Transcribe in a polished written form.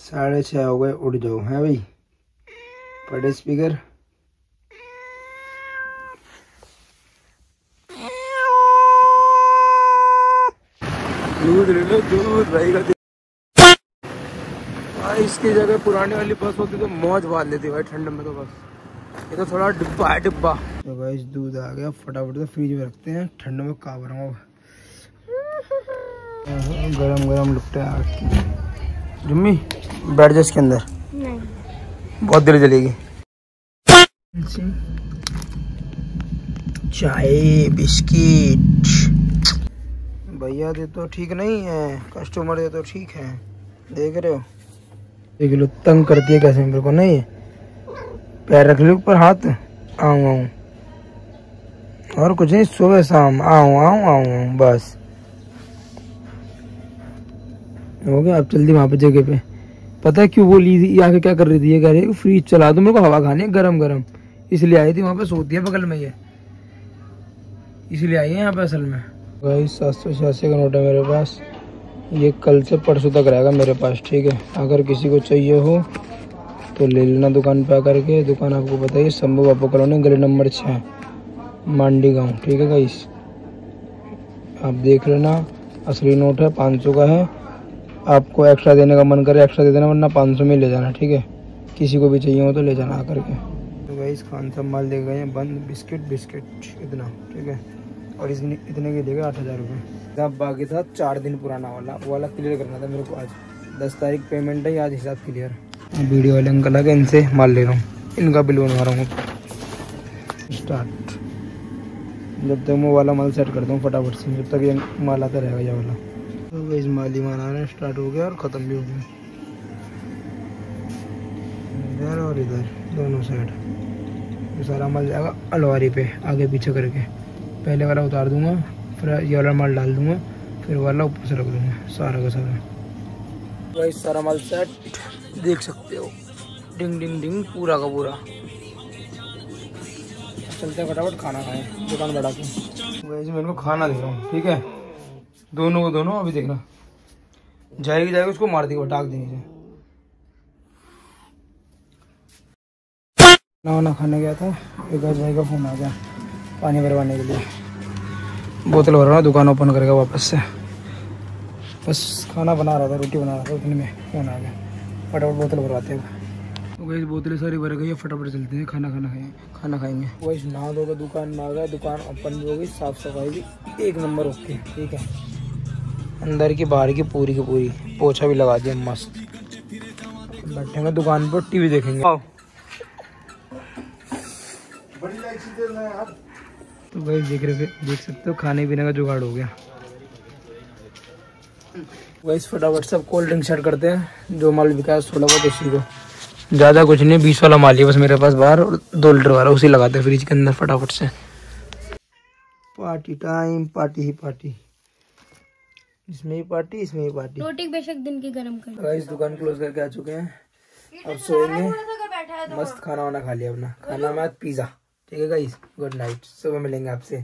6:30 हो गए, उठ जाओ है भाई। पड़े स्पीकर। दूध ले लो, दूध रहेगा। इसकी जगह पुरानी वाली बस होती तो मौज बांध लेती भाई ठंड में। तो बस ये तो थोड़ा डिब्बा है डिब्बा। तो गाइस दूध आ गया, फटाफट से फ्रिज में रखते हैं, ठंड में कहाँ भरूंगा। गरम गरम लुट्टे आ रखी। जुम्मी बैठ जा इसके अंदर। नहीं, बहुत देर चलेगी। चाय बिस्किट भैया दे तो ठीक नहीं है, कस्टमर दे तो ठीक है। देख रहे हो, देख लो तंग करती है कैसे मेरे को। नहीं पैर रख लो ऊपर, हाथ। आऊँ आऊँ और कुछ नहीं, सुबह शाम आऊँ आऊँ आऊँ आऊँ बस हो गया। अब जल्दी वहाँ पे जगह पे। पता है क्यों बोली थी? आके क्या कर रही थी? ये कह रही फ्रीज चला दो, मेरे को हवा खानी है गरम गरम, इसलिए आई थी। वहाँ पे सोती है बगल में, ये इसलिए आई है यहाँ पे असल में। भाई 786 का नोट है मेरे पास, ये कल से परसों तक रहेगा मेरे पास, ठीक है। अगर किसी को चाहिए हो तो ले लेना दुकान पे आकर के। दुकान आपको बताइए, शंभू बापू कॉलोनी, गली नंबर 6, मांडी गांव, ठीक है गाइस। आप देख लेना, असली नोट है, 500 का है। आपको एक्स्ट्रा देने का मन करे एक्स्ट्रा दे देना, वरना 500 में ले जाना, ठीक है। किसी को भी चाहिए हो तो ले जाना आकर के। तो गाइस खान सब माल दे गए हैं बंद। बिस्किट इतना, ठीक है। और इतने के देगा 8,000 रुपये। अब बाकी था 4 दिन पुराना वाला, वो वाला क्लियर करना था मेरे को आज। 10 तारीख पेमेंट है, आज हिसाब क्लियर। वीडियो वाले अंकल आके इनसे माल ले रहा हूँ, इनका बिल बनवा रहा हूँ। स्टार्ट। जब तक मैं वाला माल सेट करता हूँ फटाफट से, जब तक ये माल आता रहेगा ये वाला। तो इस माल ही माल आना स्टार्ट हो गया और ख़त्म भी हो गया। इधर और इधर दोनों साइड ये सारा माल जाएगा अलवारी पे, आगे पीछे करके। पहले वाला उतार दूंगा, फिर ये वाला माल डाल दूंगा, फिर वाला ऊपर से रख दूंगा, सारा का सारा। भाई सारा माल सेट देख सकते हो, डिंग डिंग डिंग पूरा का पूरा। चलते हैं फटाफट खाना खाएं दुकान बढ़ा के। वैसे मैं इनको खाना दे रहा हूँ, ठीक है। दोनों को दोनों अभी देखना, जाएगी उसको मार देगी, टाक देनी से। खाना खाने गया था, एक भाई का फोन आ गया पानी भरवाने के लिए। बोतल भर रहा हूँ दुकान ओपन करके वापस से। बस खाना बना रहा था, रोटी बना रहा था, उतने में फोन आ गया। फटाफट बोतल भरवाते हैं। तो वही बोतलें सारी भर गई है, फटाफट चलते हैं खाना खाएंगे। वही नहा धो के दुकान में आ गया, दुकान ओपन भी हो गई, साफ सफाई भी 1 नंबर ओके, ठीक है। अंदर की बाहर की पूरी पोछा भी लगा दिया मस्त। बैठेंगे दुकान पर, टीवी देखेंगे। तो भाई देख सकते हो खाने पीने का जुगाड़ हो गया। वही फटाफट सब कोल्ड ड्रिंक सेट करते हैं, जो माल बिका है थोड़ा बहुत उसी को। ज़्यादा कुछ नहीं, 20 वाला माल ही बस मेरे पास बाहर, और 2 लीटर वाला उसी लगाते हैं फ्रिज के अंदर फटाफट से। पार्टी टाइम, पार्टी ही पार्टी, इसमें ही पार्टी, इसमें ही पार्टी। रोटी बेशक दिन की गरम कर। गाइस दुकान क्लोज करके आ चुके हैं, अब सोएंगे। मस्त खाना वाना खा लिया अपना। खाना में पिज़्ज़ा, ठीक है गाइस। गुड नाइट, सुबह मिलेंगे आपसे।